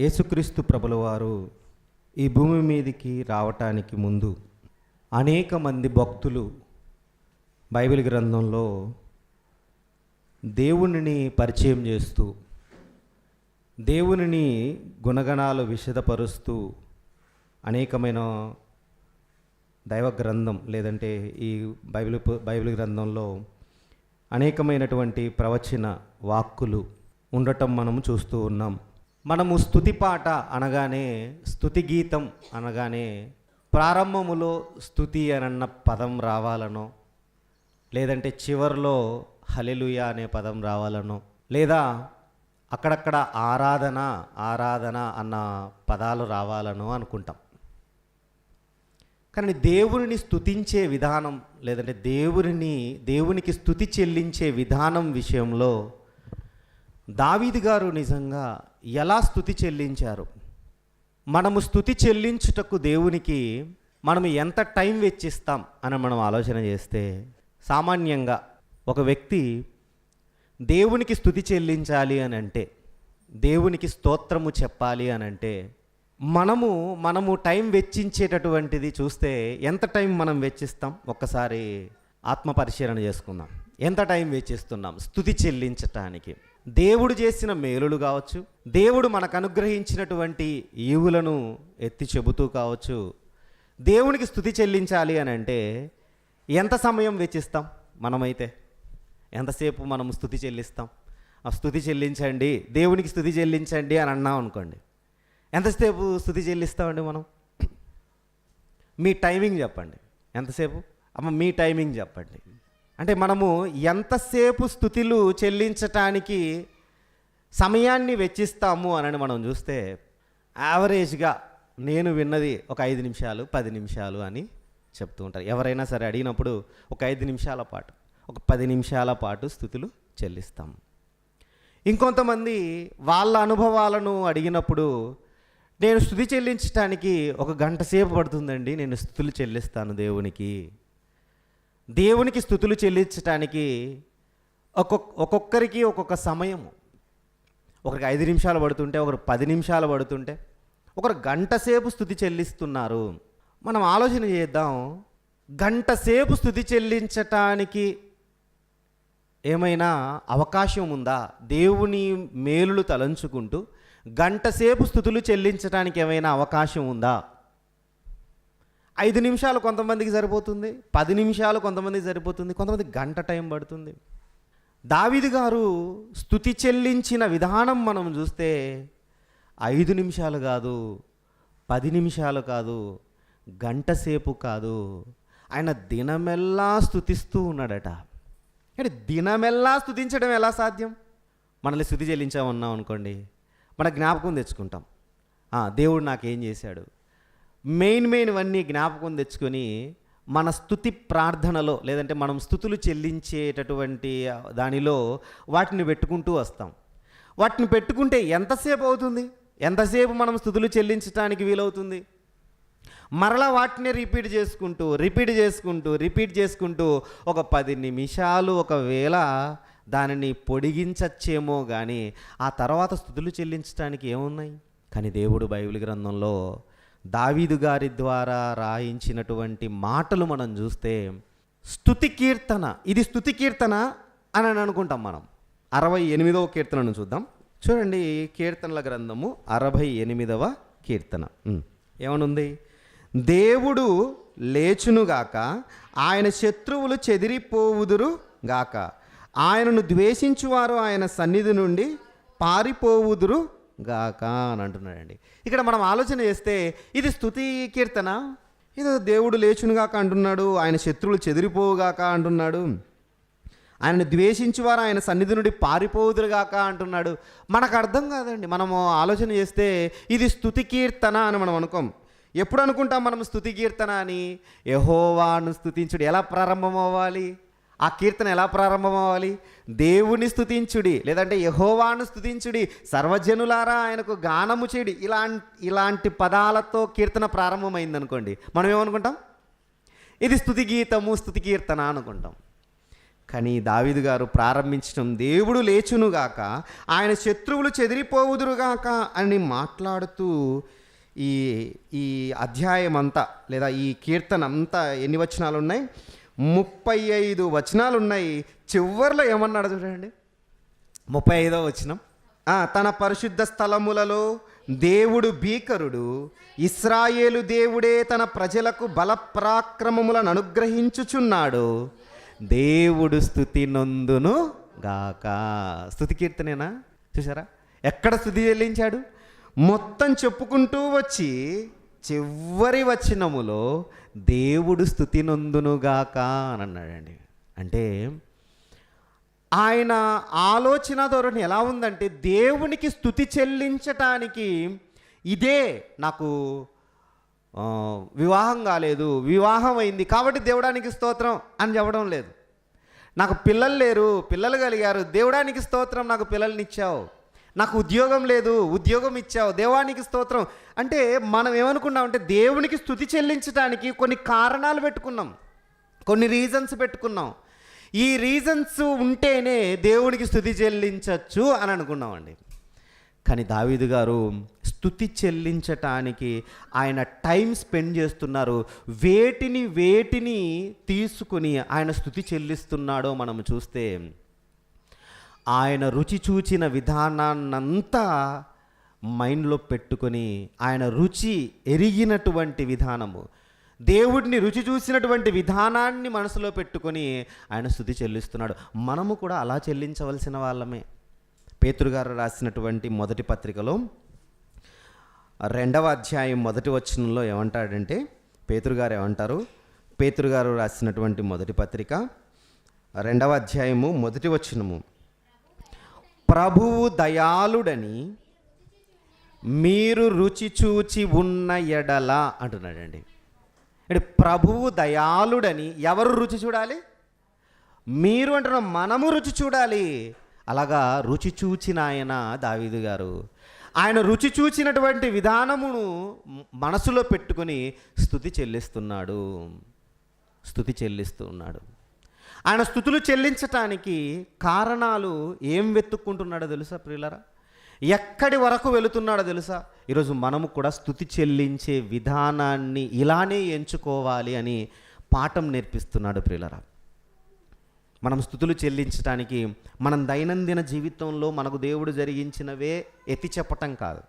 యేసుక్రీస్తు ప్రభుల వారు ఈ భూమి మీదకి రావటానికి ముందు అనేక మంది భక్తులు బైబిల్ గ్రంథంలో దేవునిని పరిచయం చేస్తూ దేవునిని గుణగణాలు విశదపరుస్తూ అనేకమైన దైవ గ్రంథం లేదంటే ఈ బైబిల్ గ్రంథంలో అనేకమైనటువంటి ప్రవచన వాక్కులు ఉండటం మనము చూస్తూ ఉన్నాం. మనము స్తుతి పాట అనగానే, స్తుతి గీతం అనగానే ప్రారంభములో స్తుతి అనన్న పదం రావాలనో, లేదంటే చివరిలో హల్లెలూయా అనే పదం రావాలనో, లేదా అక్కడక్కడ ఆరాధన అన్న పదాలు రావాలనో అనుకుంటాం. కానీ దేవునిని స్తుతించే విధానం లేదంటే దేవునికి స్తుతి చెల్లించే విధానం విషయంలో దావీదు గారు నిజంగా ఎలా స్తుతి చెల్లించారు? మనము స్తుతి చెల్లించుటకు దేవునికి మనం ఎంత టైం వెచ్చిస్తాం అని మనం ఆలోచన చేస్తే, సామాన్యంగా ఒక వ్యక్తి దేవునికి స్తుతి చెల్లించాలి అని అంటే, దేవునికి స్తోత్రము చెప్పాలి అని అంటే మనము టైం వెచ్చించేటటువంటిది చూస్తే ఎంత టైం మనం వెచ్చిస్తాం? ఒక్కసారి ఆత్మ పరిశీలన చేసుకుందాం. ఎంత టైం వెచ్చిస్తున్నాం స్తుతి చెల్లించటానికి? దేవుడు చేసిన మేలులు కావచ్చు, దేవుడు మనకు అనుగ్రహించినటువంటి ఈవులను ఎత్తి చెబుతూ కావచ్చు, దేవునికి స్తుతి చెల్లించాలి అని అంటే ఎంత సమయం వెచ్చిస్తాం? మనమైతే ఎంతసేపు మనం స్తుతి చెల్లిస్తాం? ఆ స్తుతి చెల్లించండి, దేవునికి స్తుతి చెల్లించండి అని అన్నాం అనుకోండి, ఎంతసేపు స్తుతి చెల్లిస్తామండి మనం? మీ టైమింగ్ చెప్పండి. ఎంతసేపు అమ్మ మీ టైమింగ్ చెప్పండి. అంటే మనము ఎంతసేపు స్తుతులు చెల్లించటానికి సమయాన్ని వెచ్చిస్తాము అని మనం చూస్తే, యావరేజ్గా నేను విన్నది ఒక 5 నిమిషాలు 10 నిమిషాలు అని చెప్తూ ఉంటారు. ఎవరైనా సరే అడిగినప్పుడు ఒక 5 నిమిషాల పాటు, ఒక 10 నిమిషాల పాటు స్తుతులు చెల్లిస్తాము. ఇంకొంతమంది వాళ్ళ అనుభవాలను అడిగినప్పుడు, నేను స్తుతి చెల్లించడానికి ఒక గంట సేపు పడుతుందండి, నేను స్తుతులు చెల్లిస్తాను దేవునికి స్తుతులు చెల్లించటానికి ఒక్కొక్కరికి ఒక్కొక్క సమయము. ఒకరికి 5 నిమిషాలు పడుతుంటే, ఒకరు 10 నిమిషాలు పడుతుంటే, ఒకరు గంట సేపు స్తుతి చెల్లిస్తున్నారు. మనం ఆలోచన చేద్దాం, గంట సేపు స్తుతి చెల్లించటానికి ఏమైనా అవకాశం ఉందా? దేవుని మేలులు తలంచుకుంటూ గంట సేపు స్తుతులు చెల్లించడానికి ఏమైనా అవకాశం ఉందా? 5 నిమిషాలు కొంతమందికి సరిపోతుంది, 10 నిమిషాలు కొంతమందికి సరిపోతుంది, కొంతమంది గంట టైం పడుతుంది. దావీదు గారు స్తుతి చెల్లించిన విధానం మనం చూస్తే 5 నిమిషాలు కాదు, 10 నిమిషాలు కాదు, గంట సేపు కాదు, ఆయన దినమెల్లా స్తుతిస్తూ ఉన్నాడట. అంటే దినమెల్లా స్తుతించడం ఎలా సాధ్యం? మనల్ని స్తుతి చెల్లించామన్నాం అనుకోండి, మన జ్ఞాపకం తెచ్చుకుంటాం. దేవుడు నాకేం చేశాడు, మెయిన్వన్నీ జ్ఞాపకం తెచ్చుకొని మన స్తుతి ప్రార్థనలో లేదంటే మనం స్తుతులు చెల్లించేటటువంటి దానిలో వాటిని పెట్టుకుంటూ వస్తాం. వాటిని పెట్టుకుంటే ఎంతసేపు అవుతుంది? ఎంతసేపు మనం స్తుతులు చెల్లించడానికి వీలవుతుంది? మరలా వాటిని రిపీట్ చేసుకుంటూ ఒక 10 నిమిషాలు ఒకవేళ దానిని పొడిగించచ్చేమో కానీ ఆ తర్వాత స్తుతులు చెల్లించడానికి ఏమున్నాయి? కానీ దేవుడు బైబిల్ గ్రంథంలో దావీదు గారి ద్వారా రాయించినటువంటి మాటలు మనం చూస్తే, స్తుతి కీర్తన, ఇది స్తుతి కీర్తన అని అనుకుంటాం మనం. 68వ కీర్తనను చూద్దాం. చూడండి, కీర్తనల గ్రంథము 68వ కీర్తన ఏమనుంది? దేవుడు లేచునుగాక, ఆయన శత్రువులు చెదిరిపోవుదురు గాక, ఆయనను ద్వేషించువారు ఆయన సన్నిధి నుండి పారిపోవుదురు గాక అని అంటున్నాడండి. ఇక్కడ మనం ఆలోచన చేస్తే ఇది స్తుతి కీర్తన. ఇది దేవుడు లేచునుగాక అంటున్నాడు, ఆయన శత్రువులు చెదిరిపోవుగాక అంటున్నాడు, ఆయనను ద్వేషించువారు ఆయన సన్నిధి నుండి పారిపోవుదురుగాక అంటున్నాడు. మనకు అర్థం కాదండి. మనము ఆలోచన చేస్తే ఇది స్తుతి కీర్తన అని మనం అనుకోం. ఎప్పుడు అనుకుంటాం మనం స్తుతి కీర్తన అని? యెహోవాను స్తుతించుడి. ఎలా ప్రారంభం అవ్వాలి? ఆ కీర్తన ఎలా ప్రారంభం అవ్వాలి? దేవుని స్తుతించుడి, లేదంటే యెహోవాను స్తుతించుడి, సర్వజనులారా ఆయనకు గానము చేయుడి, ఇలాంటి పదాలతో కీర్తన ప్రారంభమైంది అనుకోండి, మనం ఏమనుకుంటాం? ఇది స్తుతి గీతము, స్తుతి కీర్తన అనుకుంటాం. కానీ దావీదు గారు ప్రారంభించడం దేవుడు లేచునుగాక, ఆయన శత్రువులు చెదిరిపోవుదురుగాక అని మాట్లాడుతూ ఈ ఈ అధ్యాయం అంతా లేదా ఈ కీర్తన అంతా ఎన్ని వచనాలు ఉన్నాయి? 35 వచనాలు ఉన్నాయి. చివర్లో ఏమన్నాడు చూడండి, 35వ వచనం. తన పరిశుద్ధ స్థలములలో దేవుడు భీకరుడు, ఇశ్రాయేలు దేవుడే తన ప్రజలకు బలపరాక్రమములను అనుగ్రహించుచున్నాడు, దేవుడు స్తుతి నొందును గాక. స్తుతి కీర్తనేనా? చూసారా ఎక్కడ స్తుతి చెల్లించాడు? మొత్తం చెప్పుకుంటూ వచ్చి చివరి వచనములో దేవుడు స్తుతి నొందునుగాక అని అన్నాడండి. అంటే ఆయన ఆలోచన ధోరణి ఎలా ఉందంటే, దేవునికి స్తుతి చెల్లించటానికి ఇదే నాకు వివాహం కాలేదు, వివాహం అయింది కాబట్టి దేవుడానికి స్తోత్రం అని చెప్పడం లేదు. నాకు పిల్లలు లేరు, పిల్లలు కలిగారు, దేవుడానికి స్తోత్రం నాకు పిల్లల్నిచ్చావు. నాకు ఉద్యోగం లేదు, ఉద్యోగం ఇచ్చావు, దేవానికి స్తోత్రం. అంటే మనం ఏమనుకున్నామంటే దేవునికి స్తుతి చెల్లించడానికి కొన్ని కారణాలు పెట్టుకున్నాం, కొన్ని రీజన్స్ పెట్టుకున్నాం. ఈ రీజన్స్ ఉంటేనే దేవునికి స్తుతి చెల్లించవచ్చు అని అనుకున్నామండి. కానీ దావీదు గారు స్తుతి చెల్లించటానికి ఆయన టైం స్పెండ్ చేస్తున్నారు. వేటిని తీసుకుని ఆయన స్తుతి చెల్లిస్తున్నాడో మనం చూస్తే, ఆయన రుచి చూచిన విధానాన్నంతా మైండ్లో పెట్టుకొని, ఆయన రుచి ఎరిగినటువంటి విధానము, దేవుడిని రుచి చూసినటువంటి విధానాన్ని మనసులో పెట్టుకొని ఆయన స్తుతి చెల్లిస్తున్నాడు. మనము కూడా అలా చెల్లించవలసిన వాళ్ళమే. పేతురు గారు రాసినటువంటి మొదటి పత్రికలో 2వ అధ్యాయం 1వ వచనంలో ఏమంటాడంటే, పేతురు గారు ఏమంటారు? పేతురు గారు రాసినటువంటి మొదటి పత్రిక 2వ అధ్యాయము 1వ వచనము, ప్రభువు దయాళుడని మీరు రుచి చూచి ఉన్న ఎడల అంటున్నాడండి. అంటే ప్రభువు దయాళుడని ఎవరు రుచి చూడాలి? మీరు అంటున్న మనము రుచి చూడాలి. అలాగా రుచి చూచిన ఆయన దావీదు గారు, ఆయన రుచి చూచినటువంటి విధానమును మనసులో పెట్టుకొని స్తుతి చెల్లిస్తున్నాడు, స్తుతి చెల్లిస్తున్నాడు. ఆయన స్తుతులు చెల్లించటానికి కారణాలు ఏం వెతుక్కుంటున్నాడో తెలుసా ప్రియులారా? ఎక్కడి వరకు వెళుతున్నాడో తెలుసా? ఈరోజు మనము కూడా స్తుతి చెల్లించే విధానాన్ని ఇలానే ఎంచుకోవాలి అని పాఠం నేర్పిస్తున్నాడు ప్రియులారా. మనం స్తుతులు చెల్లించడానికి మనం దైనందిన జీవితంలో మనకు దేవుడు జరిగించినవే ఎత్తి చెప్పటం కాదు.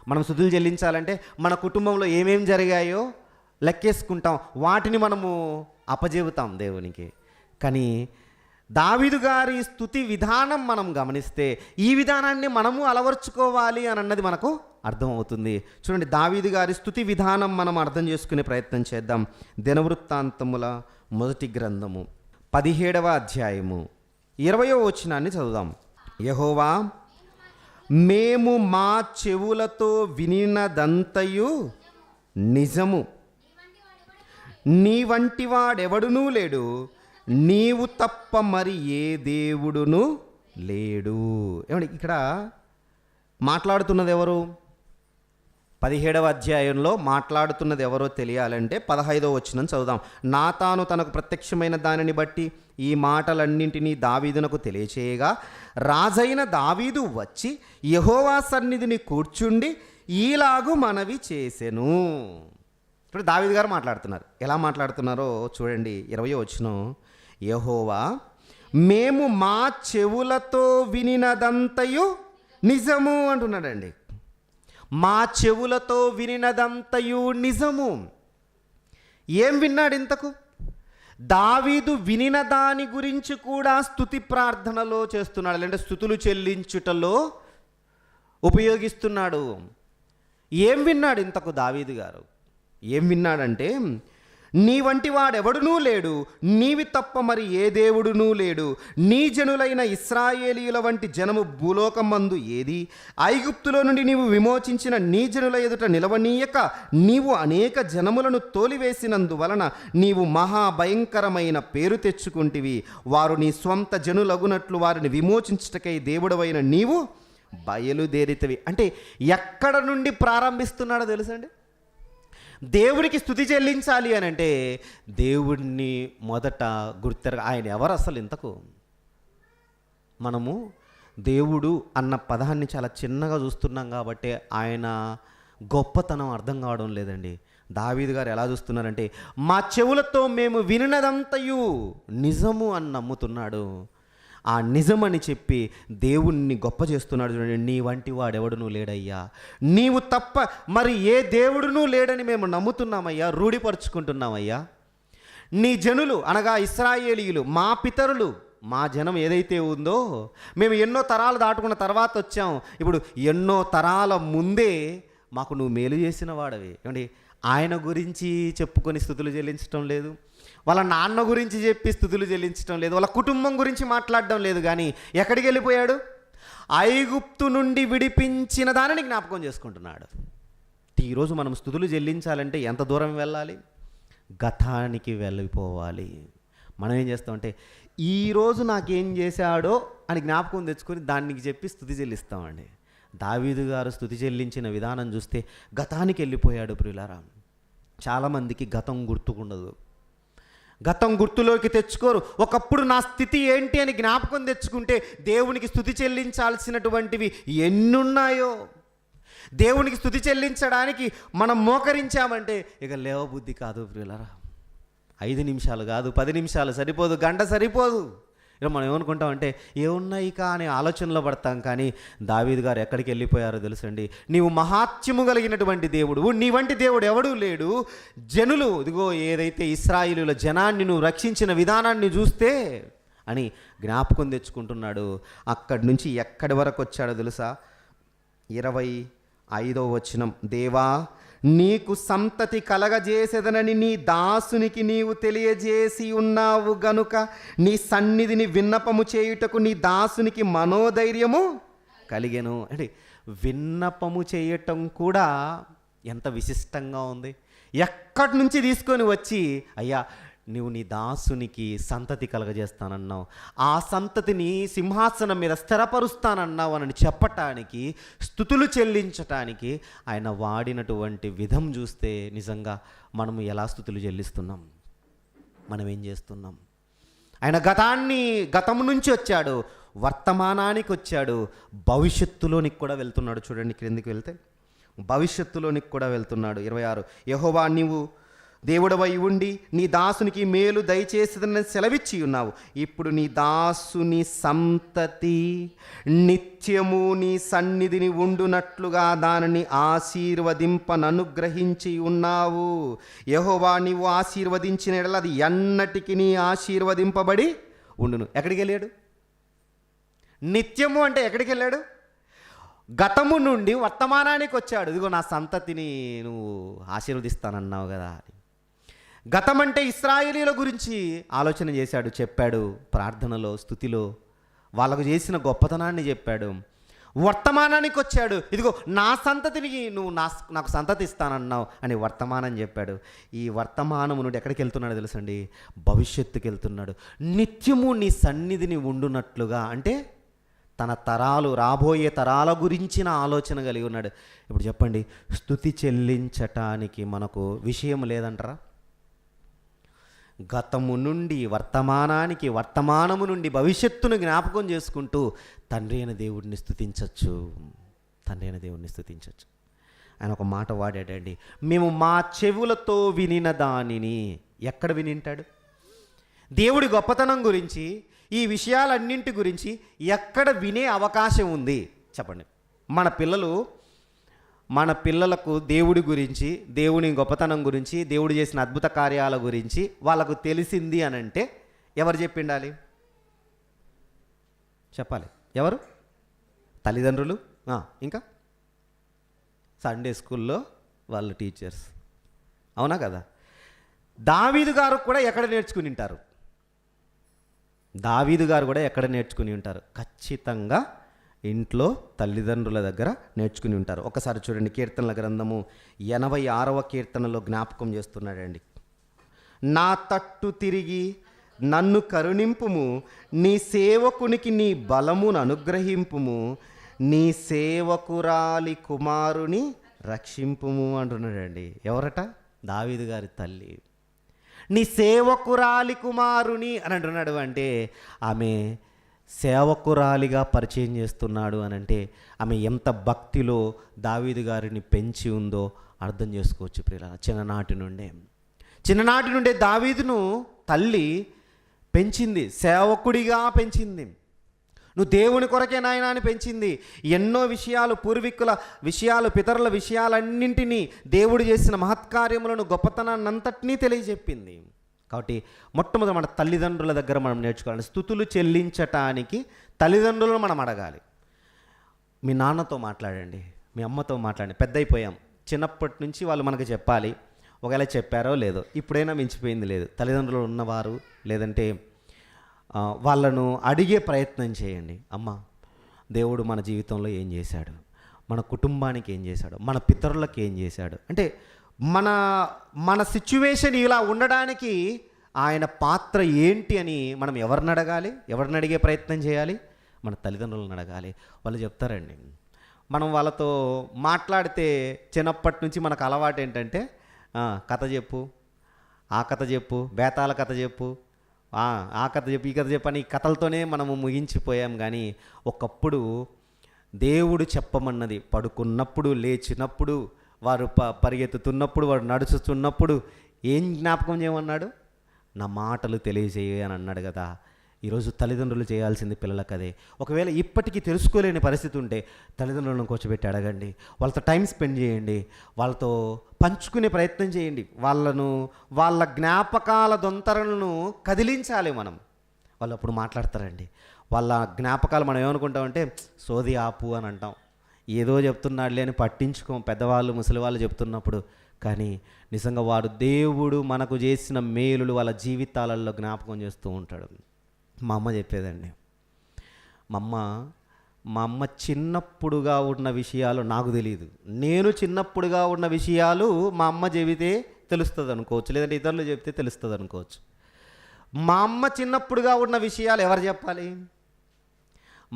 మనం స్తుతులు చెల్లించాలంటే మన కుటుంబంలో ఏమేం జరిగాయో లెక్కేసుకుంటాం, వాటిని మనము అపజెబుతాం దేవునికి. కానీ దావీదు గారి స్తుతి విధానం మనం గమనిస్తే ఈ విధానాన్ని మనము అలవర్చుకోవాలి అని అన్నది మనకు అర్థమవుతుంది. చూడండి, దావీదు గారి స్తుతి విధానం మనం అర్థం చేసుకునే ప్రయత్నం చేద్దాం. దినవృత్తాంతముల మొదటి గ్రంథము 17వ అధ్యాయము 20వ వచనాన్ని చదువుదాం. యెహోవా, మేము మా చెవులతో వినినదంతయు నిజము, నీ వంటి వాడెవడునూ లేడు, నీవు తప్ప మరి ఏ దేవుడును లేడు. ఏమండి ఇక్కడ మాట్లాడుతున్నది ఎవరు? 17వ అధ్యాయంలో మాట్లాడుతున్నది ఎవరో తెలియాలంటే 15వ వచనం చదువుదాం. నాతాను తనకు ప్రత్యక్షమైన దానిని బట్టి ఈ మాటలన్నింటినీ దావీదునకు తెలియచేయగా, రాజైన దావీదు వచ్చి యెహోవా సన్నిధిని కూర్చుండి ఈలాగు మనవి చేసెను. ఇప్పుడు దావీదు గారు మాట్లాడుతున్నారు. ఎలా మాట్లాడుతున్నారో చూడండి, 20వ వచనం. యెహోవా, మేము మా చెవులతో వినినదంతయు నిజము అంటున్నాడండి. మా చెవులతో వినినదంతయు నిజము. ఏం విన్నాడు ఇంతకు? దావీదు వినిన దాని గురించి కూడా స్తుతి ప్రార్థనలో చేస్తున్నాడు, అంటే స్తుతులు చెల్లించుటలో ఉపయోగిస్తున్నాడు. ఏం విన్నాడు ఇంతకు దావీదు గారు? ఏం విన్నాడంటే, నీ వంటి వాడెవడునూ లేడు, నీవి తప్ప మరి ఏ దేవుడునూ లేడు, నీ జనులైన ఇశ్రాయేలీయుల వంటి జనము భూలోకమందు ఏది, ఐగుప్తులో నుండి నీవు విమోచించిన నీ జనుల ఎదుట నిలవనీయక నీవు అనేక జనములను తోలివేసినందువలన నీవు మహాభయంకరమైన పేరు తెచ్చుకుంటివి, వారు నీ స్వంత జనులగునట్లు వారిని విమోచించుటకై దేవుడవైన నీవు బయలుదేరితివి. అంటే ఎక్కడ నుండి ప్రారంభిస్తున్నాడో తెలుసండి? దేవుడికి స్తుతి చెల్లించాలి అని అంటే దేవుడిని మొదట ఆయన ఎవరు అసలు ఇంతకు? మనము దేవుడు అన్న పదాన్ని చాలా చిన్నగా చూస్తున్నాం కాబట్టి ఆయన గొప్పతనం అర్థం కావడం లేదండి. దావీదు గారు ఎలా చూస్తున్నారంటే, మా చెవులతో మేము వినినదంతయు నిజము అని నమ్ముతున్నాడు. ఆ నిజమని చెప్పి దేవుణ్ణి గొప్ప చేస్తున్నాడు. చూడండి, నీ వంటి వాడెవడునూ లేడయ్యా, నీవు తప్ప మరి ఏ దేవుడునూ లేడని మేము నమ్ముతున్నామయ్యా, రూఢిపరుచుకుంటున్నామయ్యా. నీ జనులు అనగా ఇశ్రాయేలీయులు, మా పితరులు, మా జనం ఏదైతే ఉందో, మేము ఎన్నో తరాలు దాటుకున్న తర్వాత వచ్చాం, ఇప్పుడు ఎన్నో తరాల ముందే మాకు నువ్వు మేలు చేసిన వాడవి. ఏమండి, ఆయన గురించి చెప్పుకొని స్తుతులు చెల్లించడం లేదు, వాళ్ళ నాన్న గురించి చెప్పి స్తుతులు చెల్లించడం లేదు, వాళ్ళ కుటుంబం గురించి మాట్లాడడం లేదు. కానీ ఎక్కడికి వెళ్ళిపోయాడు? ఐగుప్తు నుండి విడిపించిన దానిని జ్ఞాపకం చేసుకుంటున్నాడు. ఈరోజు మనం స్తుతులు చెల్లించాలంటే ఎంత దూరం వెళ్ళాలి? గతానికి వెళ్ళిపోవాలి. మనం ఏం చేస్తామంటే, ఈరోజు నాకేం చేశాడో అని జ్ఞాపకం తెచ్చుకొని దానికి చెప్పి స్తుతి చెల్లిస్తామండి. దావీదు గారు స్తుతి చెల్లించిన విధానం చూస్తే గతానికి వెళ్ళిపోయాడు. ప్రియులారా, చాలామందికి గతం గుర్తుకుండదు, గతం గుర్తులోకి తెచ్చుకోరు. ఒకప్పుడు నా స్థితి ఏంటి అని జ్ఞాపకం తెచ్చుకుంటే దేవునికి స్తుతి చెల్లించాల్సినటువంటివి ఎన్నున్నాయో. దేవునికి స్తుతి చెల్లించడానికి మనం మోకరించామంటే ఇక లేవబుద్ధి కాదు ప్రియులారా. 5 నిమిషాలు కాదు, 10 నిమిషాలు సరిపోదు, గంట సరిపోదు. ఇలా మనం ఏమనుకుంటామంటే ఏమున్నాయి అనే ఆలోచనలో పడతాం. కానీ దావీదు గారు ఎక్కడికి వెళ్ళిపోయారో తెలుసండి. నీవు మహాత్మ్యము కలిగినటువంటి దేవుడు, నీ వంటి దేవుడు ఎవడూ లేడు. జనులు ఇదిగో ఏదైతే ఇశ్రాయేలీయుల జనాన్ని నువ్వు రక్షించిన విధానాన్ని చూస్తే అని జ్ఞాపకం తెచ్చుకుంటున్నాడు. అక్కడి నుంచి ఎక్కడి వరకు వచ్చాడో తెలుసా? 25వ వచనం, దేవా నీకు సంతతి కలగజేసేదనని నీ దాసునికి నీవు తెలియజేసి ఉన్నావు గనుక నీ సన్నిధిని విన్నపము చేయుటకు నీ దాసునికి మనోధైర్యము కలిగెను. అంటే విన్నపము చేయటం కూడా ఎంత విశిష్టంగా ఉంది. ఎక్కడి నుంచి తీసుకొని వచ్చి, అయ్యా నువ్వు నీ దాసునికి సంతతి కలగజేస్తానన్నావు, ఆ సంతతిని సింహాసనం మీద స్థిరపరుస్తానన్నావు అని చెప్పటానికి, స్తుతులు చెల్లించటానికి ఆయన వాడినటువంటి విధం చూస్తే నిజంగా మనము ఎలా స్తుతులు చెల్లిస్తున్నాం, మనం ఏం చేస్తున్నాం? ఆయన గతం నుంచి వచ్చాడు, వర్తమానానికి వచ్చాడు, భవిష్యత్తులోనికి కూడా వెళ్తున్నాడు. చూడండి క్రిందికి వెళ్తే భవిష్యత్తులోనికి కూడా వెళ్తున్నాడు. 26, యెహోవా నీవు దేవుడవై ఉండి నీ దాసునికి మేలు దయచేసేదని సెలవిచ్చి ఉన్నావు. ఇప్పుడు నీ దాసుని సంతతి నిత్యము నీ సన్నిధిని ఉండునట్లుగా దానిని ఆశీర్వదింపననుగ్రహించి ఉన్నావు. యెహోవా నీవు ఆశీర్వదించిన యెడల అది ఎన్నటికి నీ ఆశీర్వదింపబడి ఉండును. ఎక్కడికి వెళ్ళాడు? నిత్యము అంటే ఎక్కడికి వెళ్ళాడు? గతము నుండి వర్తమానానికి వచ్చాడు. ఇదిగో నా సంతతిని నువ్వు ఆశీర్వదిస్తానన్నావు కదా. గతం అంటే ఇశ్రాయేలీయుల గురించి ఆలోచన చేశాడు, చెప్పాడు, ప్రార్థనలో స్తుతిలో వాళ్ళకు చేసిన గొప్పతనాన్ని చెప్పాడు. వర్తమానానికి వచ్చాడు, ఇదిగో నా సంతతిని నువ్వు నాకు సంతతి ఇస్తానన్నావు అని వర్తమానం చెప్పాడు. ఈ వర్తమానము నుండి ఎక్కడికి వెళ్తున్నాడు తెలుసండి? భవిష్యత్తుకి వెళ్తున్నాడు. నిత్యము నీ సన్నిధిని ఉండునట్లుగా అంటే తన తరాలు, రాబోయే తరాల గురించిన ఆలోచన కలిగి ఉన్నాడు. ఇప్పుడు చెప్పండి, స్తుతి చెల్లించటానికి మనకు విషయం లేదంటారా? గతము నుండి వర్తమానానికి, వర్తమానము నుండి భవిష్యత్తును జ్ఞాపకం చేసుకుంటూ తండ్రి అయిన దేవుడిని స్తుతించవచ్చు. ఆయన ఒక మాట వాడాడండి, మేము మా చెవులతో వినిన దానిని. ఎక్కడ వినింటాడు? దేవుడి గొప్పతనం గురించి, ఈ విషయాలన్నింటి గురించి ఎక్కడ వినే అవకాశం ఉంది చెప్పండి? మన పిల్లలకు దేవుడి గురించి, దేవుని గొప్పతనం గురించి, దేవుడు చేసిన అద్భుత కార్యాల గురించి వాళ్ళకు తెలిసింది అని అంటే ఎవరు చెప్పిండాలి? చెప్పాలి. ఎవరు? తల్లిదండ్రులు, ఇంకా సండే స్కూల్లో వాళ్ళ టీచర్స్. అవునా కదా? దావీదు గారు కూడా ఎక్కడ నేర్చుకుని ఉంటారు? ఖచ్చితంగా ఇంట్లో తల్లిదండ్రుల దగ్గర నేర్చుకుని ఉంటారు. ఒకసారి చూడండి, కీర్తనల గ్రంథము 86వ కీర్తనలో జ్ఞాపకం చేస్తున్నాడండి. నా తట్టు తిరిగి నన్ను కరుణింపుము, నీ సేవకునికి నీ బలమును అనుగ్రహింపుము, నీ సేవకురాలి కుమారుని రక్షింపుము అంటున్నాడండి. ఎవరట? దావీదు గారి తల్లి. నీ సేవకురాలి కుమారుని అని అంటున్నాడు. అంటే ఆమె సేవకురాలిగా పరిచయం చేస్తున్నాడు అని అంటే ఆమె ఎంత భక్తిలో దావీదు గారిని పెంచి ఉందో అర్థం చేసుకోవచ్చు ప్రియులారా. చిన్ననాటి నుండే దావీదును తల్లి పెంచింది, సేవకుడిగా పెంచింది. నువ్వు దేవుని కొరకే నాయనా అని పెంచింది. ఎన్నో విషయాలు, పూర్వీకుల విషయాలు, పితరుల విషయాలన్నింటినీ, దేవుడు చేసిన మహత్కార్యములను, గొప్పతనాన్నంతటినీ తెలియజెప్పింది. కాబట్టి మొట్టమొదటి మన తల్లిదండ్రుల దగ్గర మనం నేర్చుకోవాలి. స్తుతులు చెల్లించటానికి తల్లిదండ్రులను మనం అడగాలి. మీ నాన్నతో మాట్లాడండి, మీ అమ్మతో మాట్లాడండి. పెద్ద అయిపోయాం, చిన్నప్పటి నుంచి వాళ్ళు మనకు చెప్పాలి. ఒకవేళ చెప్పారో లేదో, ఇప్పుడైనా మించిపోయింది లేదు. తల్లిదండ్రులు ఉన్నవారు లేదంటే వాళ్ళను అడిగే ప్రయత్నం చేయండి. అమ్మ, దేవుడు మన జీవితంలో ఏం చేశాడు, మన కుటుంబానికి ఏం చేశాడు, మన పితరులకు ఏం చేశాడు అంటే మన సిచ్యువేషన్ ఇలా ఉండడానికి ఆయన పాత్ర ఏంటి అని మనం ఎవరిని అడగాలి? ఎవరిని అడిగే ప్రయత్నం చేయాలి? మన తల్లిదండ్రులను అడగాలి. వాళ్ళు చెప్తారండి. మనం వాళ్ళతో మాట్లాడితే చిన్నప్పటి నుంచి మనకు అలవాటు ఏంటంటే కథ చెప్పు, ఆ కథ చెప్పు, బేతాల కథ చెప్పు, ఆ కథ చెప్పు, ఈ కథ చెప్పు అని కథలతోనే మనము ముగించిపోయాం. కానీ ఒకప్పుడు దేవుడు చెప్పమన్నది పడుకున్నప్పుడు, లేచినప్పుడు, వారు పరిగెత్తుతున్నప్పుడు, వారు నడుచుతున్నప్పుడు ఏం జ్ఞాపకం చేయమన్నాడు? నా మాటలు తెలియజేయ అని అన్నాడు కదా. ఈరోజు తల్లిదండ్రులు చేయాల్సింది పిల్లలకు అదే. ఒకవేళ ఇప్పటికీ తెలుసుకోలేని పరిస్థితి ఉంటే తల్లిదండ్రులను కూర్చోబెట్టి అడగండి, వాళ్ళతో టైం స్పెండ్ చేయండి, వాళ్ళతో పంచుకునే ప్రయత్నం చేయండి. వాళ్ళ జ్ఞాపకాల దొంతరలను కదిలించాలి మనం. వాళ్ళు అప్పుడు మాట్లాడతారండి. వాళ్ళ జ్ఞాపకాలు మనం ఏమనుకుంటామంటే సోది ఆపు అని అంటాం, ఏదో చెప్తున్నాడులే అని పట్టించుకోం పెద్దవాళ్ళు ముసలివాళ్ళు చెప్తున్నప్పుడు. కానీ నిజంగా వారు దేవుడు మనకు చేసిన మేలులు వాళ్ళ జీవితాలలో జ్ఞాపకం చేస్తూ ఉంటాడు. మా అమ్మ చెప్పేదండి, మా అమ్మ చిన్నప్పుడుగా ఉన్న విషయాలు నాకు తెలియదు, నేను చిన్నప్పుడుగా ఉన్న విషయాలు మా అమ్మ చెబితే తెలుస్తుంది అనుకోవచ్చు, లేదంటే ఇతరులు చెబితే తెలుస్తుంది అనుకోవచ్చు. మా అమ్మ చిన్నప్పుడుగా ఉన్న విషయాలు ఎవరు చెప్పాలి?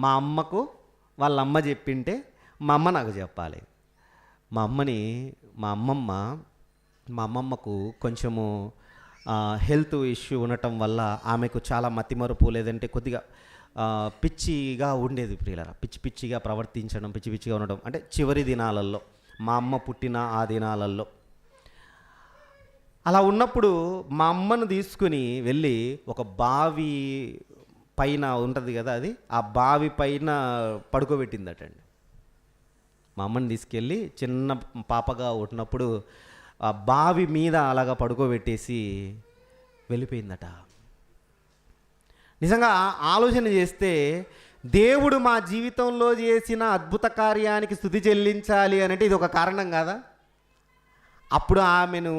మా అమ్మకు వాళ్ళ అమ్మ చెప్పింటే మా అమ్మ నాకు చెప్పాలి. మా అమ్మమ్మకు కొంచెము హెల్త్ ఇష్యూ ఉండటం వల్ల ఆమెకు చాలా మతిమరుపు, లేదంటే కొద్దిగా పిచ్చిగా ఉండేది ప్రియులారా. పిచ్చిగా ప్రవర్తించడం, పిచ్చిగా ఉండడం అంటే చివరి దినాలలో, మా అమ్మ పుట్టిన ఆ దినాలలో అలా ఉన్నప్పుడు మా అమ్మను తీసుకుని వెళ్ళి ఒక బావి పైన ఉంటుంది కదా, అది ఆ బావి పైన పడుకోబెట్టిందటండి. మా అమ్మని తీసుకెళ్ళి చిన్న పాపగా ఉన్నప్పుడు ఆ బావి మీద అలాగా పడుకోబెట్టేసి వెళ్ళిపోయిందట. నిజంగా ఆలోచన చేస్తే దేవుడు మా జీవితంలో చేసిన అద్భుత కార్యానికి స్తుతి చెల్లించాలి అంటే ఇది ఒక కారణం కాదా? అప్పుడు ఆమెను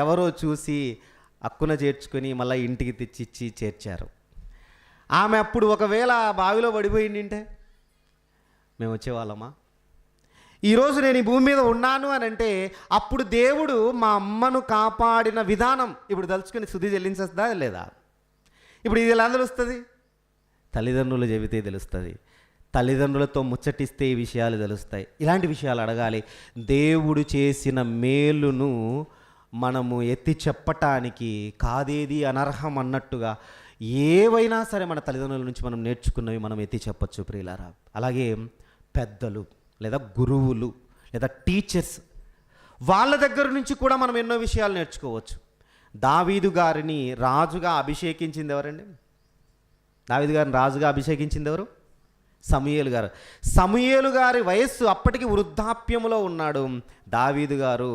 ఎవరో చూసి అక్కున చేర్చుకొని మళ్ళీ ఇంటికి తెచ్చిచ్చి చేర్చారు. ఆమె అప్పుడు ఒకవేళ బావిలో పడిపోయిందంటే మేము వచ్చేవాళ్ళమా? ఈరోజు నేను ఈ భూమి మీద ఉన్నాను అని అంటే అప్పుడు దేవుడు మా అమ్మను కాపాడిన విధానం ఇప్పుడు తలుచుకొని స్తుతి చెల్లించేస్తుందా లేదా? ఇప్పుడు ఇది ఎలా తెలుస్తుంది? తల్లిదండ్రులు చెబితే తెలుస్తుంది, తల్లిదండ్రులతో ముచ్చటిస్తే ఈ విషయాలు తెలుస్తాయి. ఇలాంటి విషయాలు అడగాలి. దేవుడు చేసిన మేలును మనము ఎత్తి చెప్పటానికి కాదేది అనర్హం అన్నట్టుగా ఏవైనా సరే మన తల్లిదండ్రుల నుంచి మనం నేర్చుకున్నవి మనం ఎత్తి చెప్పచ్చు ప్రియులారా. అలాగే పెద్దలు లేదా గురువులు లేదా టీచర్స్, వాళ్ళ దగ్గర నుంచి కూడా మనం ఎన్నో విషయాలు నేర్చుకోవచ్చు. దావీదు గారిని రాజుగా అభిషేకించింది ఎవరండి? దావీదు గారిని రాజుగా అభిషేకించింది ఎవరు? సమూయేలు గారు. సమూయేలు గారి వయస్సు అప్పటికి వృద్ధాప్యములో ఉన్నాడు. దావీదు గారు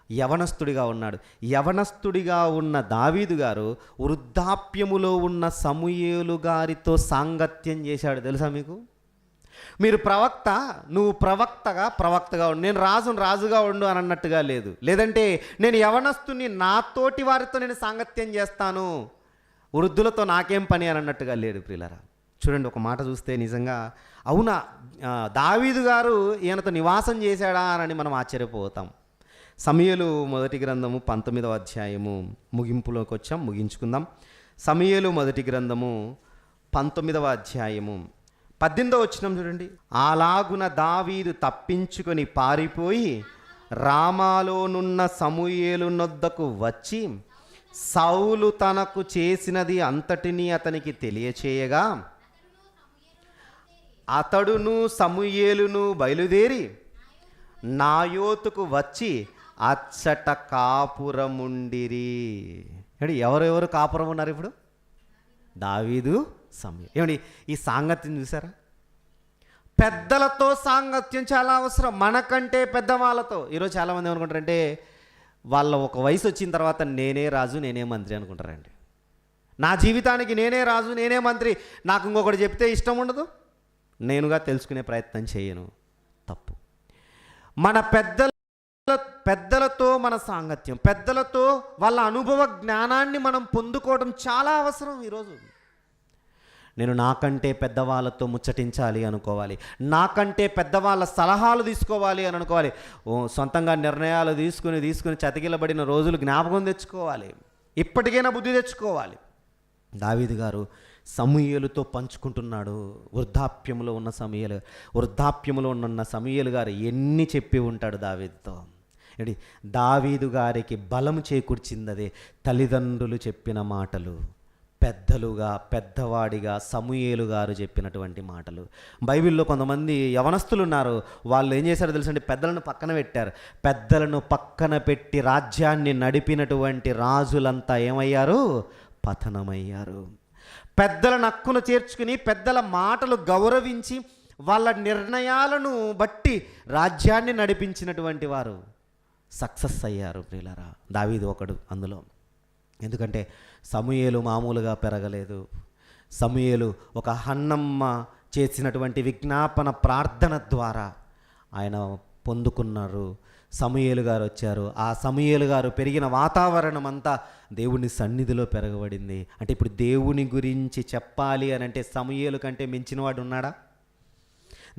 యవనస్తుడిగా ఉన్నాడు. యవనస్తుడిగా ఉన్న దావీదు గారు వృద్ధాప్యములో ఉన్న సమూయేలు గారితో సాంగత్యం చేశాడు. తెలుసా మీకు? మీరు ప్రవక్త, నువ్వు ప్రవక్తగా ఉండు, నేను రాజుగా ఉండు అని అన్నట్టుగా లేదు. లేదంటే నేను యవనస్తుని, నాతోటి వారితో నేను సాంగత్యం చేస్తాను, వృద్ధులతో నాకేం పని అని అన్నట్టుగా లేడు ప్రియులారా. చూడండి, ఒక మాట చూస్తే నిజంగా అవునా దావీదు గారు ఈయనతో నివాసం చేశాడా అని మనం ఆశ్చర్యపోతాం. సమూయేలు మొదటి గ్రంథము 19వ అధ్యాయము ముగింపులోకి వచ్చాం, ముగించుకుందాం. సమూయేలు మొదటి గ్రంథము 19వ అధ్యాయము 18వ వచనం చూడండి. అలాగున దావీదు తప్పించుకొని పారిపోయి రామాలోనున్న సమూయేలు నొద్దకు వచ్చి సౌలు తనకు చేసినది అంతటినీ అతనికి తెలియచేయగా అతడును సమూయేలును బయలుదేరి నాయోతుకు వచ్చి అచ్చట కాపురముండిరి. ఏమండి, ఎవరెవరు కాపురం ఉన్నారు ఇప్పుడు? దావీదు, సమూయేలు. ఏమండి, ఈ సాంగత్యం చూసారా? పెద్దలతో సాంగత్యం చాలా అవసరం, మనకంటే పెద్దవాళ్ళతో. ఈరోజు చాలామంది ఏమనుకుంటారంటే వాళ్ళ ఒక వయసు వచ్చిన తర్వాత నేనే రాజు నేనే మంత్రి అనుకుంటారండి. నా జీవితానికి నేనే రాజు నేనే మంత్రి, నాకు ఇంకొకటి చెప్తే ఇష్టం ఉండదు, నేనుగా తెలుసుకునే ప్రయత్నం చేయను. తప్పు. మన పెద్దలతో మన సాంగత్యం, పెద్దలతో వాళ్ళ అనుభవ జ్ఞానాన్ని మనం పొందుకోవడం చాలా అవసరం. ఈరోజు నేను నాకంటే పెద్దవాళ్ళతో ముచ్చటించాలి అనుకోవాలి, నాకంటే పెద్దవాళ్ళ సలహాలు తీసుకోవాలి అని అనుకోవాలి. సొంతంగా నిర్ణయాలు తీసుకుని చతికిలబడిన రోజులు జ్ఞాపకం తెచ్చుకోవాలి, ఇప్పటికైనా బుద్ధి తెచ్చుకోవాలి. దావీదు గారు సమూయేలుతో పంచుకుంటున్నాడు. వృద్ధాప్యంలో ఉన్న సమూయేలు గారు ఎన్ని చెప్పి ఉంటాడు దావీదుతో. ఏంటి, దావీదు గారికి బలం చేకూర్చింది అదే తల్లిదండ్రులు చెప్పిన మాటలు, పెద్దవాడిగా సమూయేలు గారు చెప్పినటువంటి మాటలు. బైబిల్లో కొంతమంది యవనస్తులు ఉన్నారు, వాళ్ళు ఏం చేశారో తెలుసండి, పెద్దలను పక్కన పెట్టారు. పెద్దలను పక్కన పెట్టి రాజ్యాన్ని నడిపినటువంటి రాజులంతా ఏమయ్యారు? పతనమయ్యారు. పెద్దలను హక్కును చేర్చుకుని పెద్దల మాటలు గౌరవించి వాళ్ళ నిర్ణయాలను బట్టి రాజ్యాన్ని నడిపించినటువంటి వారు సక్సెస్ అయ్యారు. ప్రియులారా, దావీదు ఒకడు అందులో. ఎందుకంటే సమూయేలు మామూలుగా పెరగలేదు. సమూయేలు ఒక హన్నమ్మ చేసినటువంటి విజ్ఞాపన ప్రార్థన ద్వారా ఆయన పొందుకున్నారు. సమూయేలు గారు వచ్చారు. ఆ సమూయేలు గారు పెరిగిన వాతావరణం అంతా దేవుని సన్నిధిలో పెరగబడింది. అంటే ఇప్పుడు దేవుని గురించి చెప్పాలి అని అంటే సమూయేలు కంటే మించినవాడు ఉన్నాడా?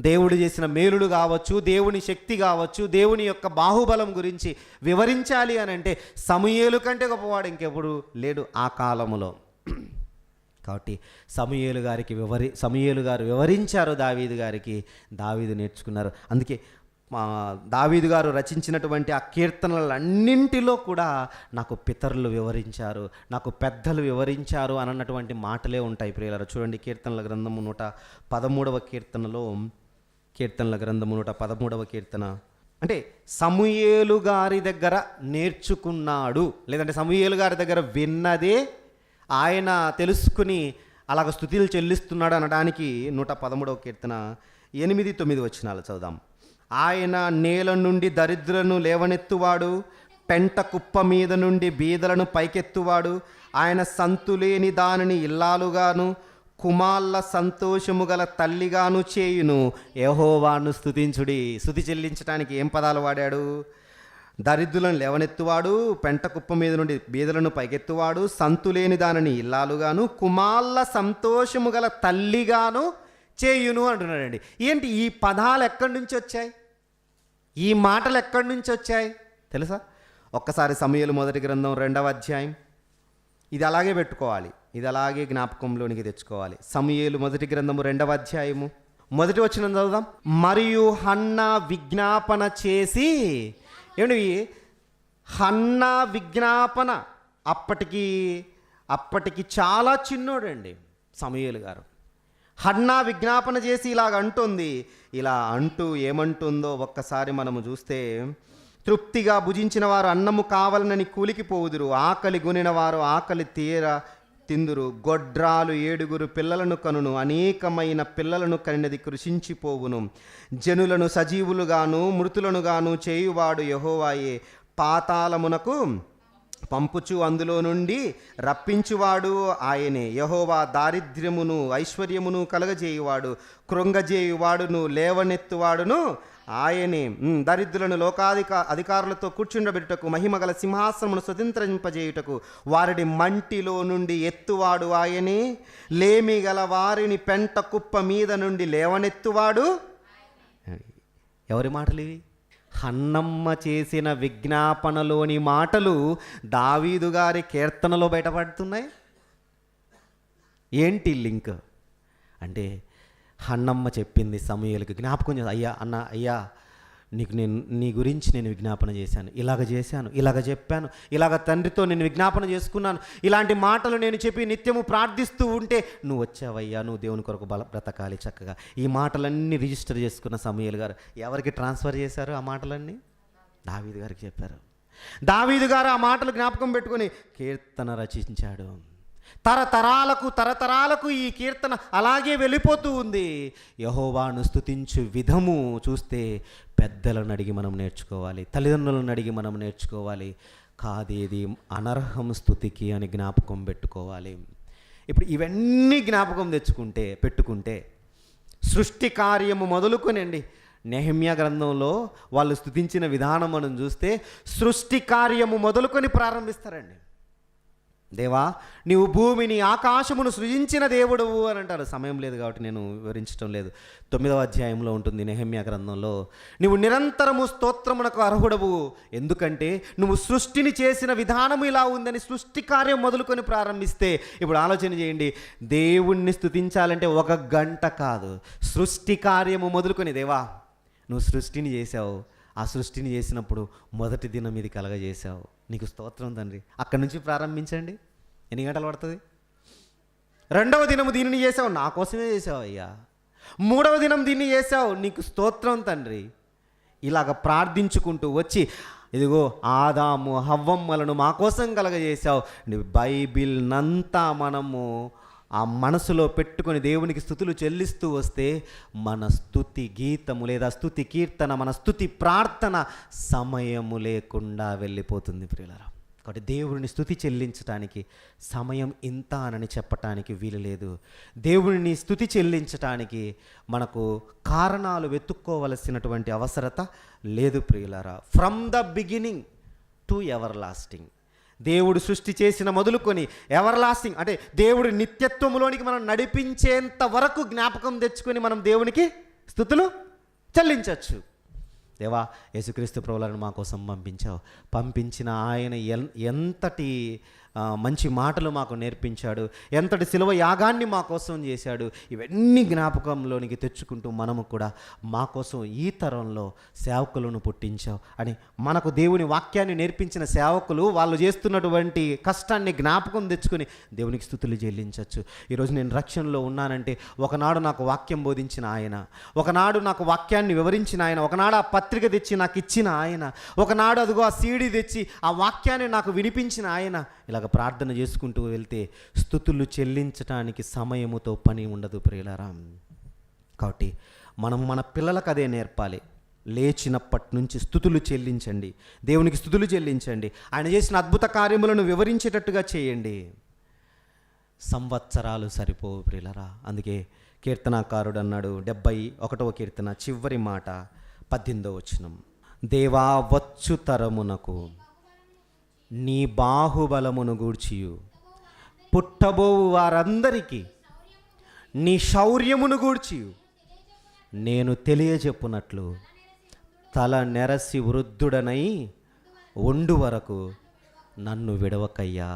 దేవుడు చేసిన మేలులు కావచ్చు, దేవుని శక్తి కావచ్చు, దేవుని యొక్క బాహుబలం గురించి వివరించాలి అని అంటే సమూయేలు కంటే గొప్పవాడు ఇంకెప్పుడు లేడు ఆ కాలములో. కాబట్టి సమూయేలు గారు వివరించారు దావీదు గారికి, దావీదు నేర్చుకున్నారు. అందుకే దావీదు గారు రచించినటువంటి ఆ కీర్తనలన్నింటిలో కూడా నాకు పితరులు వివరించారు, నాకు పెద్దలు వివరించారు అన్నటువంటి మాటలే ఉంటాయి. ప్రియులారా, చూడండి, కీర్తనల గ్రంథము 113వ కీర్తనలో, కీర్తనల గ్రంథము 113వ కీర్తన అంటే సమూయేలు గారి దగ్గర నేర్చుకున్నాడు, లేదంటే సమూయేలు గారి దగ్గర విన్నదే ఆయన తెలుసుకుని అలాగ స్తుతులు చెల్లిస్తున్నాడు అనడానికి 113వ కీర్తన 8-9 వచనాలు చదువుదాం. ఆయన నేల నుండి దరిద్రులను లేవనెత్తువాడు, పెంట కుప్ప మీద నుండి బీదలను పైకెత్తువాడు. ఆయన సంతులేని దానిని ఇల్లాలుగాను, కుమార్ల సంతోషము గల తల్లిగాను చేయును. యెహోవాను స్తుతించుడి. స్తుతి చెల్లించడానికి ఏం పదాలు వాడాడు? దరిద్రులను లేవనెత్తువాడు, పెంట కుప్ప మీద నుండి బీదలను పైకెత్తువాడు, సంతులేని దానిని ఇల్లాలుగాను, కుమార్ల సంతోషము గల తల్లిగాను చేయును అంటున్నాడండి. ఏంటి ఈ పదాలు ఎక్కడి నుంచి వచ్చాయి? ఈ మాటలు ఎక్కడి నుంచి వచ్చాయి తెలుసా? ఒక్కసారి సమూయేలు మొదటి గ్రంథం 2వ అధ్యాయం, ఇది అలాగే పెట్టుకోవాలి, ఇది అలాగే జ్ఞాపకంలోనికి తెచ్చుకోవాలి. సమూయేలు మొదటి గ్రంథము 2వ అధ్యాయము 1వ వచనం చదువుదాం. మరియు హన్నా విజ్ఞాపన చేసి, ఏమిటి హన్నా విజ్ఞాపన? అప్పటికి చాలా చిన్నోడండి సమూయేలు గారు. హన్నా విజ్ఞాపన చేసి ఇలాగ అంటుంది. ఇలా అంటూ ఏమంటుందో ఒక్కసారి మనము చూస్తే, తృప్తిగా భుజించిన వారు అన్నము కావాలనని కూలికి పోవుదురు, ఆకలి గునిన వారు ఆకలి తీర తిందురు. గొడ్రాలు 7 పిల్లలను కనును, అనేకమైన పిల్లలను కనినది కృషించిపోవును. జనులను సజీవులుగాను మృతులను గాను చేయువాడు యెహోవాయే. పాతాళమునకు పంపుచు అందులో నుండి రప్పించువాడు ఆయనే. యెహోవా దారిద్ర్యమును ఐశ్వర్యమును కలగజేయువాడు, కృంగజేయువాడును లేవనెత్తువాడును ఆయనే. దరిద్రులను అధికారులతో కూర్చుండబెట్టుటకు, మహిమగల సింహాసనమును స్వతంత్రింపజేయుటకు వారిని మంటిలో నుండి ఎత్తువాడు ఆయనే. లేమి గల వారిని పెంట కుప్ప మీద నుండి లేవనెత్తువాడు. ఎవరి మాటలు ఇవి? హన్నమ్మ చేసిన విజ్ఞాపనలోని మాటలు దావీదు గారి కీర్తనలో బయటపడుతున్నాయి. ఏంటి లింక్ అంటే, హన్నమ్మ చెప్పింది సమూయేలుకి, జ్ఞాపకం చేసి, అయ్యా నీ గురించి నేను విజ్ఞాపన చేశాను, ఇలాగ చెప్పాను, ఇలాగ తండ్రితో నేను విజ్ఞాపన చేసుకున్నాను, ఇలాంటి మాటలు నేను చెప్పి నిత్యము ప్రార్థిస్తూ ఉంటే నువ్వు వచ్చావయ్యా, నువ్వు దేవుని కొరకు బ్రతకాలి చక్కగా. ఈ మాటలన్నీ రిజిస్టర్ చేసుకున్న సమూయేలు గారు ఎవరికి ట్రాన్స్ఫర్ చేశారు? ఆ మాటలన్నీ దావీదు గారికి చెప్పారు. దావీదు గారు ఆ మాటలు జ్ఞాపకం పెట్టుకొని కీర్తన రచించాడు. తరతరాలకు ఈ కీర్తన అలాగే వెళ్ళిపోతూ ఉంది. యెహోవాను స్తుతించు విధము చూస్తే పెద్దలను అడిగి మనం నేర్చుకోవాలి, తల్లిదండ్రులను అడిగి మనం నేర్చుకోవాలి. కాదేది అనర్హం స్తుతికి అని జ్ఞాపకం పెట్టుకోవాలి. ఇప్పుడు ఇవన్నీ జ్ఞాపకం పెట్టుకుంటే సృష్టి కార్యము మొదలుకొనండి, నెహెమ్యా గ్రంథంలో వాళ్ళు స్తుతించిన విధానం మనం చూస్తే సృష్టి కార్యము మొదలుకొని ప్రారంభిస్తారండి. దేవా, నీవు భూమిని ఆకాశమును సృజించిన దేవుడవు అని అంటారు. సమయం లేదు కాబట్టి నేను వివరించడం లేదు. 9వ అధ్యాయంలో ఉంటుంది నెహెమ్యా గ్రంథంలో. నువ్వు నిరంతరము స్తోత్రమునకు అర్హుడవు, ఎందుకంటే నువ్వు సృష్టిని చేసిన విధానము ఇలా ఉందని సృష్టి కార్యం మొదలుకొని ప్రారంభిస్తే, ఇప్పుడు ఆలోచన చేయండి, దేవుణ్ణి స్తుతించాలంటే 1 గంట కాదు, సృష్టి కార్యము మొదలుకొని, దేవా నువ్వు సృష్టిని చేసావు, ఆ సృష్టిని చేసినప్పుడు మొదటి దినం ఇది కలగజేసావు, నీకు స్తోత్రం తండ్రి. అక్కడి నుంచి ప్రారంభించండి. ఎన్ని గంటలు పడుతుంది? 2వ దినము దీనిని చేసావు, నా కోసమే చేసావు అయ్యా. 3వ దినం దీన్ని చేసావు, నీకు స్తోత్రం తండ్రి. ఇలాగ ప్రార్థించుకుంటూ వచ్చి, ఇదిగో ఆదాము హవ్వమ్మలను మా కోసం కలగజేసావు. బైబిల్ నంతా మనము ఆ మనసులో పెట్టుకొని దేవునికి స్తుతులు చెల్లిస్తూ వస్తే మన స్తుతి గీతము లేదా స్తుతి కీర్తన, మన స్తుతి ప్రార్థన సమయము లేకుండా వెళ్ళిపోతుంది ప్రియులారా. కాబట్టి దేవుడిని స్తుతి చెల్లించటానికి సమయం ఇంత అని చెప్పటానికి వీలు లేదు. దేవుడిని స్తుతి చెల్లించటానికి మనకు కారణాలు వెతుక్కోవలసినటువంటి అవసరత లేదు ప్రియులారా. From the beginning to ever lasting, దేవుడు సృష్టి చేసిన మొదలుకొని ఎవర్ లాస్టింగ్ అంటే దేవుడు నిత్యత్వములోనికి మనం నడిపించేంత వరకు జ్ఞాపకం తెచ్చుకొని మనం దేవునికి స్తుతులు చెల్లించవచ్చు. దేవా, యేసుక్రీస్తు ప్రభువులను మా కోసం పంపించిన ఆయన ఎంతటి మంచి మాటలు మాకు నేర్పించాడు, ఎంతటి శిలువ యాగాన్ని మా కోసం చేశాడు, ఇవన్నీ జ్ఞాపకంలోనికి తెచ్చుకుంటూ మనము కూడా మా కోసం ఈ తరంలో సేవకులను పుట్టించావు అని మనకు దేవుని వాక్యాన్ని నేర్పించిన సేవకులు వాళ్ళు చేస్తున్నటువంటి కష్టాన్ని జ్ఞాపకం తెచ్చుకొని దేవునికి స్తుతులు చెల్లించవచ్చు. ఈరోజు నేను రక్షణలో ఉన్నానంటే ఒకనాడు నాకు వాక్యం బోధించిన ఆయన, ఒకనాడు నాకు వాక్యాన్ని వివరించిన ఆయన, ఒకనాడు ఆ పత్రిక తెచ్చి నాకు ఇచ్చిన ఆయన, ఒకనాడు అదిగో ఆ సీడీ తెచ్చి ఆ వాక్యాన్ని నాకు వినిపించిన ఆయన. ఇలాగ ప్రార్థన చేసుకుంటూ వెళ్తే స్తుతులు చెల్లించటానికి సమయముతో పని ఉండదు ప్రియులారా. కాబట్టి మనం మన పిల్లలకు అదే నేర్పాలి. లేచినప్పటి నుంచి స్తుతులు చెల్లించండి, దేవునికి స్తుతులు చెల్లించండి, ఆయన చేసిన అద్భుత కార్యములను వివరించేటట్టుగా చేయండి. సంవత్సరాలు సరిపోవు ప్రియులారా. అందుకే కీర్తనాకారుడు అన్నాడు, 71వ కీర్తన చివరి మాట 18వ వచనం, దేవా వచ్చు తరమునకు నీ బాహుబలమును గూర్చియు పుట్టబోవు వారందరికీ నీ శౌర్యమును గూర్చియు నేను తెలియజెప్పునట్లు తల నెరసి వృద్ధుడనై ఒండు వరకు నన్ను విడవకయ్యా.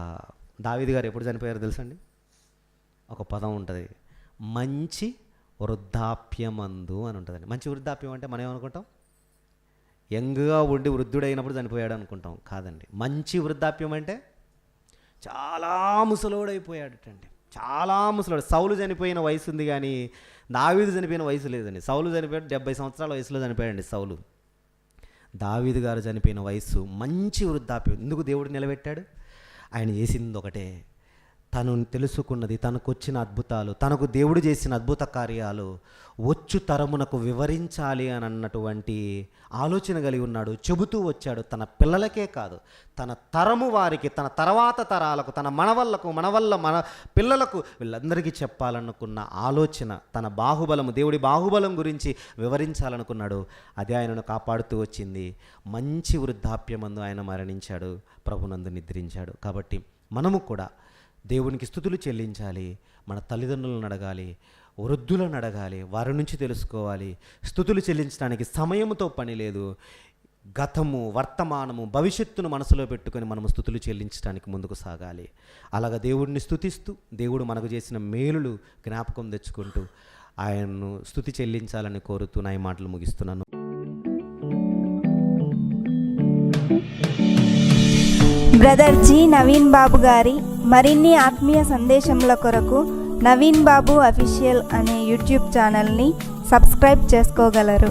దావీదు గారు ఎప్పుడు చనిపోయారో తెలుసండి? ఒక పదం ఉంటుంది, మంచి వృద్ధాప్యమందు అని ఉంటుందండి. మంచి వృద్ధాప్యం అంటే మనం ఏమనుకుంటాం? యంగ్గా ఉండి వృద్ధుడైనప్పుడు చనిపోయాడు అనుకుంటాం. కాదండి, మంచి వృద్ధాప్యం అంటే చాలా ముసలోడైపోయాడటండి, చాలా ముసలోడు. సౌలు చనిపోయిన వయసు ఉంది కానీ దావీదు చనిపోయిన వయసు లేదండి. సౌలు చనిపోయాడు 70 సంవత్సరాల వయసులో చనిపోయాడండి సౌలు. దావీదు గారు చనిపోయిన వయసు మంచి వృద్ధాప్యం. ఎందుకు దేవుడు నిలబెట్టాడు? ఆయన చేసింది ఒకటే, తను తెలుసుకున్నది, తనకు వచ్చిన అద్భుతాలు, తనకు దేవుడు చేసిన అద్భుత కార్యాలు వచ్చు తరమునకు వివరించాలి అని అన్నటువంటి ఆలోచన కలిగి ఉన్నాడు. చెబుతూ వచ్చాడు, తన పిల్లలకే కాదు, తన తరము వారికి, తన తర్వాత తరాలకు, తన మనవళ్ళకు, మన పిల్లలకు, వీళ్ళందరికీ చెప్పాలనుకున్న ఆలోచన, తన బాహుబలము, దేవుడి బాహుబలం గురించి వివరించాలనుకున్నాడు. అదే ఆయనను కాపాడుతూ వచ్చింది. మంచి వృద్ధాప్యమందు ఆయన మరణించాడు, ప్రభునందు నిద్రించాడు. కాబట్టి మనము కూడా దేవునికి స్తుతులు చెల్లించాలి. మన తల్లిదండ్రులను అడగాలి, వృద్ధులను అడగాలి, వారి నుంచి తెలుసుకోవాలి. స్తుతులు చెల్లించడానికి సమయంతో పని లేదు. గతము, వర్తమానము, భవిష్యత్తును మనసులో పెట్టుకొని మనము స్తుతులు చెల్లించడానికి ముందుకు సాగాలి. అలాగ దేవుడిని స్తుతిస్తూ, దేవుడు మనకు చేసిన మేలులు జ్ఞాపకం తెచ్చుకుంటూ ఆయన్ను స్తుతి చెల్లించాలని కోరుతూ నా ఈ మాటలు ముగిస్తున్నాను. బ్రదర్ జి నవీన్ బాబు గారి మరిన్ని ఆత్మీయ సందేశముల కొరకు నవీన్ బాబు అఫీషియల్ అనే యూట్యూబ్ ఛానల్ని సబ్స్క్రైబ్ చేసుకోగలరు.